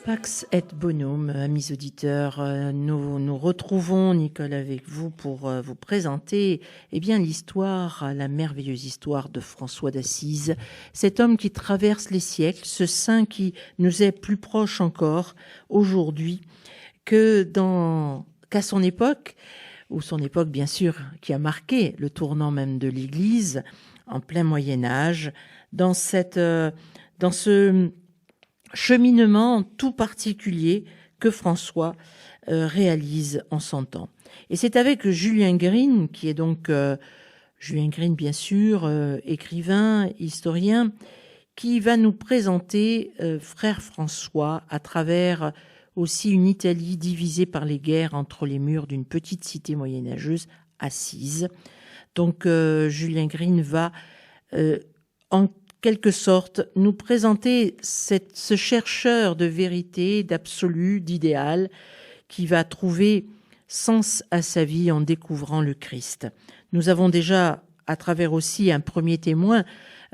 Pax et bonum, amis auditeurs, nous retrouvons, Nicole, avec vous pour vous présenter l'histoire, la merveilleuse histoire de François d'Assise, cet homme qui traverse les siècles, ce saint qui nous est plus proche encore aujourd'hui qu'à son époque, ou son époque bien sûr qui a marqué le tournant même de l'Église en plein Moyen-Âge, dans ce cheminement tout particulier que François réalise en son temps. Et c'est avec Julien Green, qui est donc Julien Green bien sûr, écrivain, historien, qui va nous présenter Frère François à travers aussi une Italie divisée par les guerres entre les murs d'une petite cité moyenâgeuse, Assise. Donc Julien Green va en quelque sorte nous présenter ce chercheur de vérité, d'absolu, d'idéal, qui va trouver sens à sa vie en découvrant le Christ. Nous avons déjà, à travers aussi un premier témoin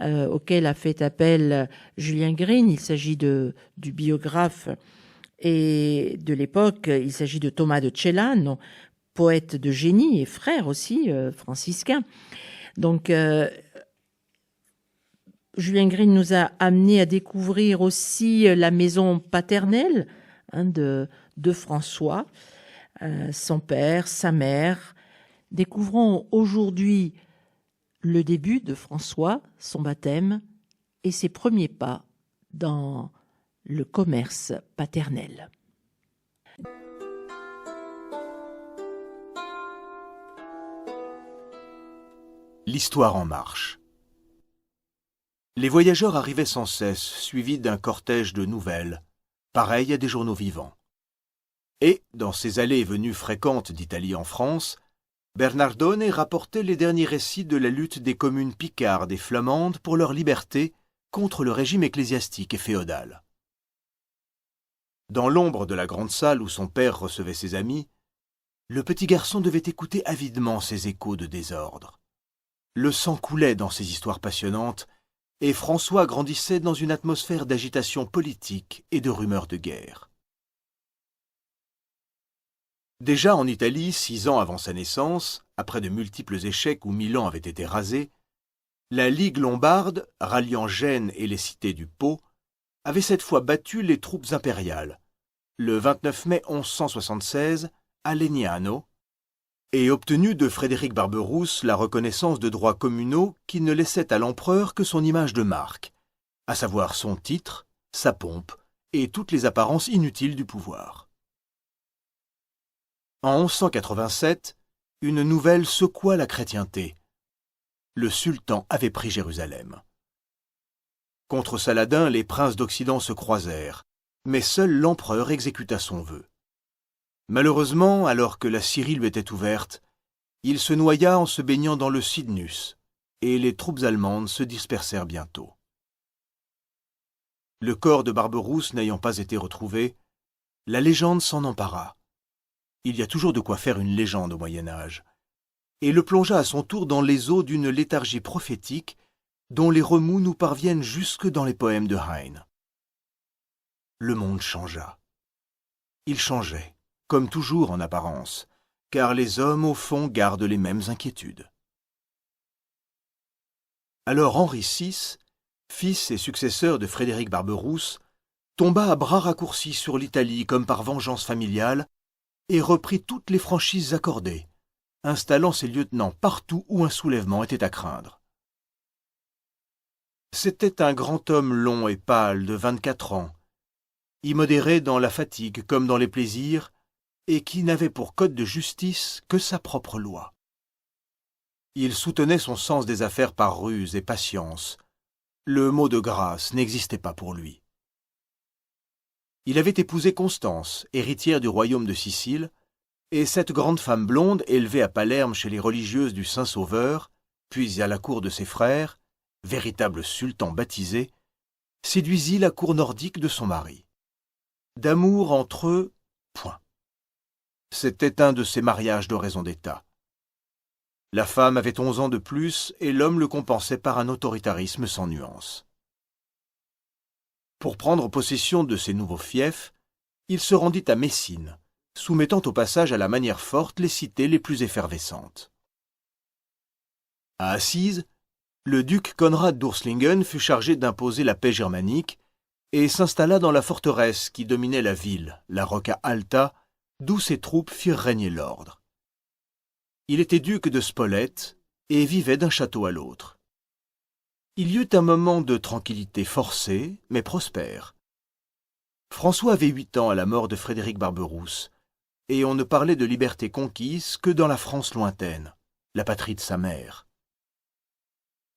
auquel a fait appel Julien Green, il s'agit du biographe et de l'époque, il s'agit de Thomas de Celano, poète de génie et frère aussi, franciscain. Donc, Julien Green nous a amené à découvrir aussi la maison paternelle de François, son père, sa mère. Découvrons aujourd'hui le début de François, son baptême et ses premiers pas dans le commerce paternel. L'histoire en marche. Les voyageurs arrivaient sans cesse, suivis d'un cortège de nouvelles, pareil à des journaux vivants. Et, dans ces allées et venues fréquentes d'Italie en France, Bernardone rapportait les derniers récits de la lutte des communes picardes et flamandes pour leur liberté contre le régime ecclésiastique et féodal. Dans l'ombre de la grande salle où son père recevait ses amis, le petit garçon devait écouter avidement ces échos de désordre. Le sang coulait dans ces histoires passionnantes, et François grandissait dans une atmosphère d'agitation politique et de rumeurs de guerre. Déjà en Italie, 6 ans avant sa naissance, après de multiples échecs où Milan avait été rasé, la Ligue lombarde, ralliant Gênes et les cités du Pô, avait cette fois battu les troupes impériales, le 29 mai 1176, à Legnano, et obtenu de Frédéric Barberousse la reconnaissance de droits communaux qui ne laissaient à l'empereur que son image de marque, à savoir son titre, sa pompe et toutes les apparences inutiles du pouvoir. En 1187, une nouvelle secoua la chrétienté. Le sultan avait pris Jérusalem. Contre Saladin, les princes d'Occident se croisèrent, mais seul l'empereur exécuta son vœu. Malheureusement, alors que la Syrie lui était ouverte, il se noya en se baignant dans le Cydnus, et les troupes allemandes se dispersèrent bientôt. Le corps de Barberousse n'ayant pas été retrouvé, la légende s'en empara. Il y a toujours de quoi faire une légende au Moyen-Âge, et le plongea à son tour dans les eaux d'une léthargie prophétique dont les remous nous parviennent jusque dans les poèmes de Heine. Le monde changea. Il changeait, comme toujours en apparence, car les hommes, au fond, gardent les mêmes inquiétudes. Alors Henri VI, fils et successeur de Frédéric Barberousse, tomba à bras raccourcis sur l'Italie comme par vengeance familiale et reprit toutes les franchises accordées, installant ses lieutenants partout où un soulèvement était à craindre. C'était un grand homme long et pâle de 24 ans, immodéré dans la fatigue comme dans les plaisirs, et qui n'avait pour code de justice que sa propre loi. Il soutenait son sens des affaires par ruse et patience. Le mot de grâce n'existait pas pour lui. Il avait épousé Constance, héritière du royaume de Sicile, et cette grande femme blonde, élevée à Palerme chez les religieuses du Saint-Sauveur, puis à la cour de ses frères, véritable sultan baptisé, séduisit la cour nordique de son mari. D'amour entre eux, point. C'était un de ces mariages de raison d'État. La femme avait 11 ans de plus et l'homme le compensait par un autoritarisme sans nuance. Pour prendre possession de ses nouveaux fiefs, il se rendit à Messine, soumettant au passage à la manière forte les cités les plus effervescentes. À Assise, le duc Conrad d'Urslingen fut chargé d'imposer la paix germanique et s'installa dans la forteresse qui dominait la ville, la Rocca Alta, d'où ses troupes firent régner l'ordre. Il était duc de Spolète et vivait d'un château à l'autre. Il y eut un moment de tranquillité forcée, mais prospère. François avait 8 ans à la mort de Frédéric Barberousse, et on ne parlait de liberté conquise que dans la France lointaine, la patrie de sa mère.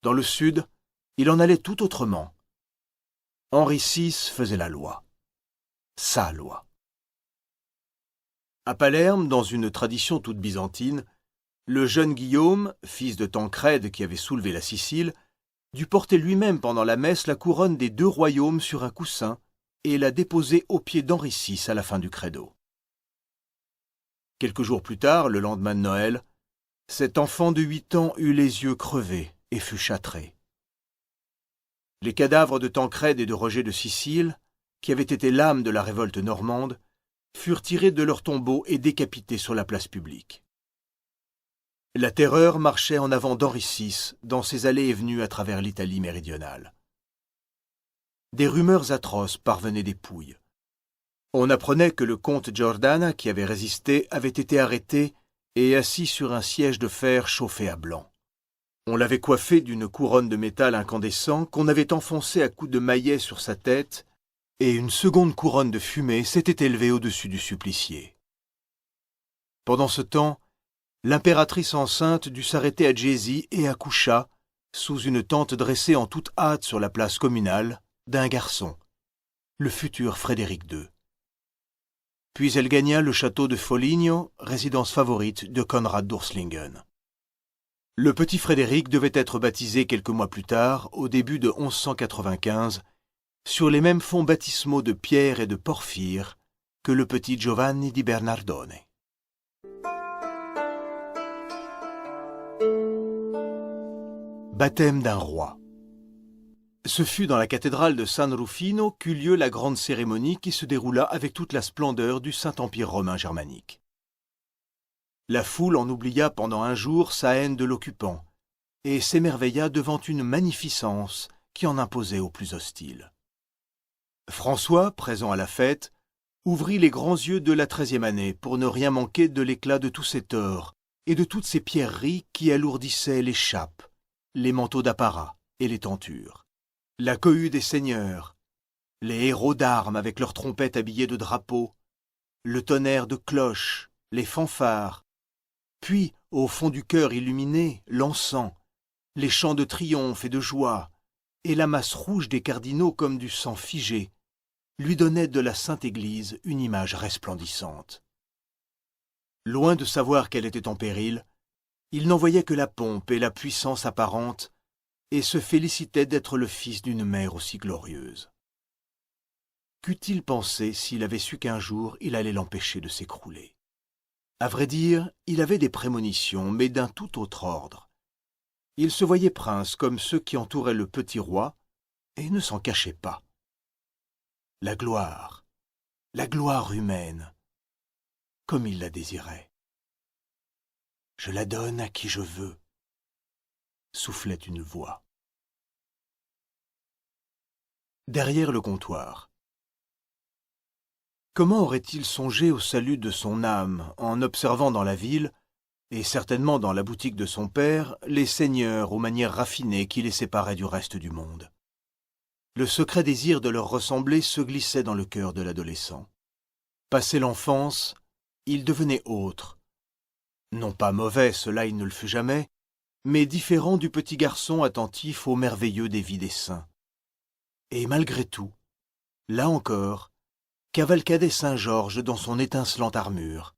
Dans le sud, il en allait tout autrement. Henri VI faisait la loi. Sa loi. À Palerme, dans une tradition toute byzantine, le jeune Guillaume, fils de Tancrède qui avait soulevé la Sicile, dut porter lui-même pendant la messe la couronne des 2 royaumes sur un coussin et la déposer aux pieds d'Henri VI à la fin du credo. Quelques jours plus tard, le lendemain de Noël, cet enfant de 8 ans eut les yeux crevés et fut châtré. Les cadavres de Tancrède et de Roger de Sicile, qui avaient été l'âme de la révolte normande, furent tirés de leurs tombeaux et décapités sur la place publique. La terreur marchait en avant d'Henri VI dans ses allées et venues à travers l'Italie méridionale. Des rumeurs atroces parvenaient des Pouilles. On apprenait que le comte Giordana, qui avait résisté, avait été arrêté et assis sur un siège de fer chauffé à blanc. On l'avait coiffé d'une couronne de métal incandescent qu'on avait enfoncée à coups de maillet sur sa tête, et une seconde couronne de fumée s'était élevée au-dessus du supplicié. Pendant ce temps, l'impératrice enceinte dut s'arrêter à Jesi et accoucha, sous une tente dressée en toute hâte sur la place communale, d'un garçon, le futur Frédéric II. Puis elle gagna le château de Foligno, résidence favorite de Conrad d'Urslingen. Le petit Frédéric devait être baptisé quelques mois plus tard, au début de 1195, sur les mêmes fonds baptismaux de pierre et de porphyre que le petit Giovanni di Bernardone. Baptême d'un roi. Ce fut dans la cathédrale de San Rufino qu'eut lieu la grande cérémonie qui se déroula avec toute la splendeur du Saint-Empire romain germanique. La foule en oublia pendant un jour sa haine de l'occupant et s'émerveilla devant une magnificence qui en imposait aux plus hostiles. François, présent à la fête, ouvrit les grands yeux de la 13e année pour ne rien manquer de l'éclat de tous ces tors et de toutes ces pierreries qui alourdissaient les chapes, les manteaux d'apparat et les tentures, la cohue des seigneurs, les héros d'armes avec leurs trompettes habillées de drapeaux, le tonnerre de cloches, les fanfares, puis, au fond du chœur illuminé, l'encens, les chants de triomphe et de joie, et la masse rouge des cardinaux comme du sang figé, lui donnaient de la Sainte Église une image resplendissante. Loin de savoir qu'elle était en péril, il n'en voyait que la pompe et la puissance apparente, et se félicitait d'être le fils d'une mère aussi glorieuse. Qu'eût-il pensé s'il avait su qu'un jour il allait l'empêcher de s'écrouler? À vrai dire, il avait des prémonitions, mais d'un tout autre ordre. Il se voyait prince comme ceux qui entouraient le petit roi, et ne s'en cachait pas. La gloire humaine, comme il la désirait. Je la donne à qui je veux, soufflait une voix. Derrière le comptoir. Comment aurait-il songé au salut de son âme en observant dans la ville, et certainement dans la boutique de son père, les seigneurs aux manières raffinées qui les séparaient du reste du monde? Le secret désir de leur ressembler se glissait dans le cœur de l'adolescent. Passé l'enfance, il devenait autre. Non pas mauvais, cela il ne le fut jamais, mais différent du petit garçon attentif au merveilleux des vies des saints. Et malgré tout, là encore, cavalcadait Saint-Georges dans son étincelante armure,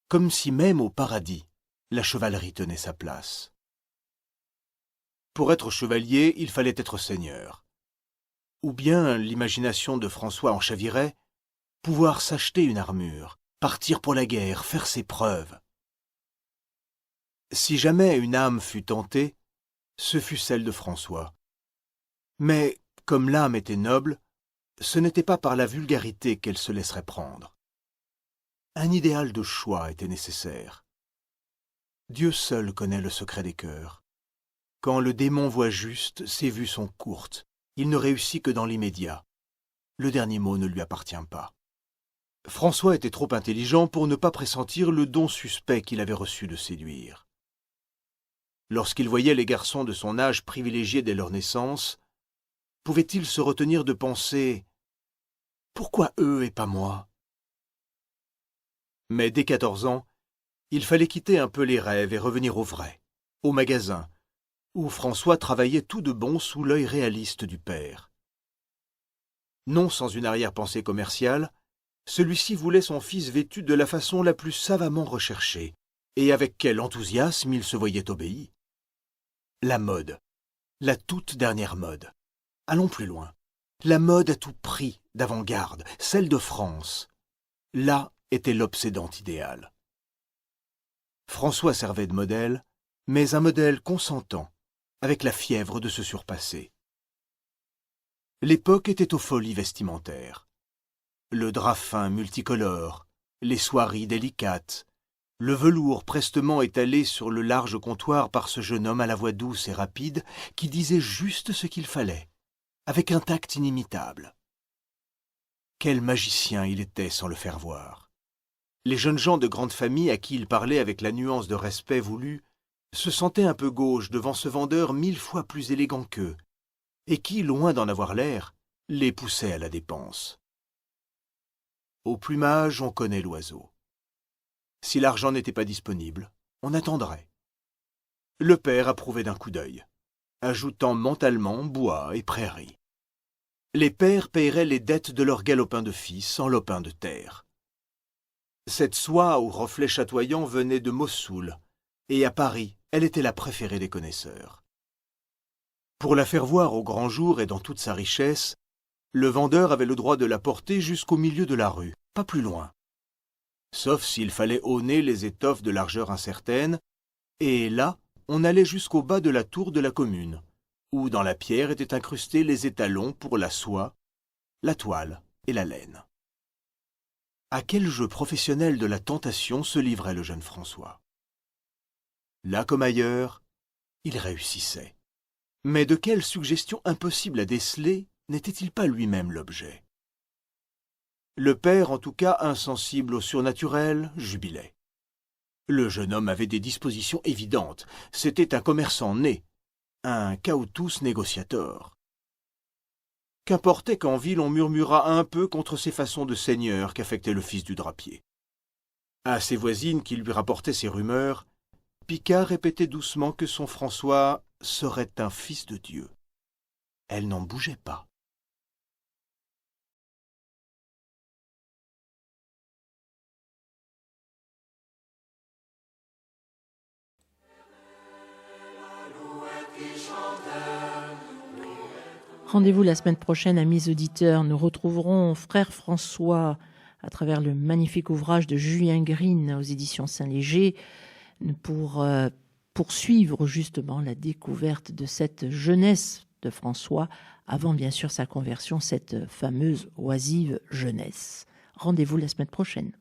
comme si même au paradis, la chevalerie tenait sa place. Pour être chevalier, il fallait être seigneur. Ou bien, l'imagination de François en chavirait, pouvoir s'acheter une armure, partir pour la guerre, faire ses preuves. Si jamais une âme fut tentée, ce fut celle de François. Mais, comme l'âme était noble, ce n'était pas par la vulgarité qu'elle se laisserait prendre. Un idéal de choix était nécessaire. Dieu seul connaît le secret des cœurs. Quand le démon voit juste, ses vues sont courtes. Il ne réussit que dans l'immédiat. Le dernier mot ne lui appartient pas. François était trop intelligent pour ne pas pressentir le don suspect qu'il avait reçu de séduire. Lorsqu'il voyait les garçons de son âge privilégiés dès leur naissance, pouvait-il se retenir de penser « Pourquoi eux et pas moi ?» Mais dès 14 ans, il fallait quitter un peu les rêves et revenir au vrai, au magasin, où François travaillait tout de bon sous l'œil réaliste du père. Non sans une arrière-pensée commerciale, celui-ci voulait son fils vêtu de la façon la plus savamment recherchée, et avec quel enthousiasme il se voyait obéi. La mode, la toute dernière mode. Allons plus loin. La mode à tout prix, d'avant-garde, celle de France. Là était l'obsédant idéal. François servait de modèle, mais un modèle consentant, avec la fièvre de se surpasser. L'époque était aux folies vestimentaires. Le drap fin multicolore, les soieries délicates, le velours prestement étalé sur le large comptoir par ce jeune homme à la voix douce et rapide qui disait juste ce qu'il fallait, avec un tact inimitable. Quel magicien il était sans le faire voir. Les jeunes gens de grande famille à qui il parlait avec la nuance de respect voulu se sentaient un peu gauches devant ce vendeur 1000 fois plus élégant qu'eux, et qui, loin d'en avoir l'air, les poussait à la dépense. Au plumage, on connaît l'oiseau. Si l'argent n'était pas disponible, on attendrait. Le père approuvait d'un coup d'œil, ajoutant mentalement bois et prairies. Les pères paieraient les dettes de leurs galopins de fils en lopins de terre. Cette soie aux reflets chatoyants venait de Mossoul, et à Paris, elle était la préférée des connaisseurs. Pour la faire voir au grand jour et dans toute sa richesse, le vendeur avait le droit de la porter jusqu'au milieu de la rue, pas plus loin. Sauf s'il fallait auner les étoffes de largeur incertaine, et là, on allait jusqu'au bas de la tour de la commune, où dans la pierre étaient incrustés les étalons pour la soie, la toile et la laine. À quel jeu professionnel de la tentation se livrait le jeune François? Là comme ailleurs, il réussissait. Mais de quelle suggestion impossible à déceler n'était-il pas lui-même l'objet? Le père, en tout cas insensible au surnaturel, jubilait. Le jeune homme avait des dispositions évidentes. C'était un commerçant né, un cautus négociator. Qu'importait qu'en ville on murmurât un peu contre ces façons de seigneur qu'affectait le fils du drapier. À ses voisines qui lui rapportaient ces rumeurs, Picard répétait doucement que son François serait un fils de Dieu. Elle n'en bougeait pas. Rendez-vous la semaine prochaine, amis auditeurs. Nous retrouverons Frère François à travers le magnifique ouvrage de Julien Green aux éditions Saint-Léger pour poursuivre justement la découverte de cette jeunesse de François avant bien sûr sa conversion, cette fameuse oisive jeunesse. Rendez-vous la semaine prochaine.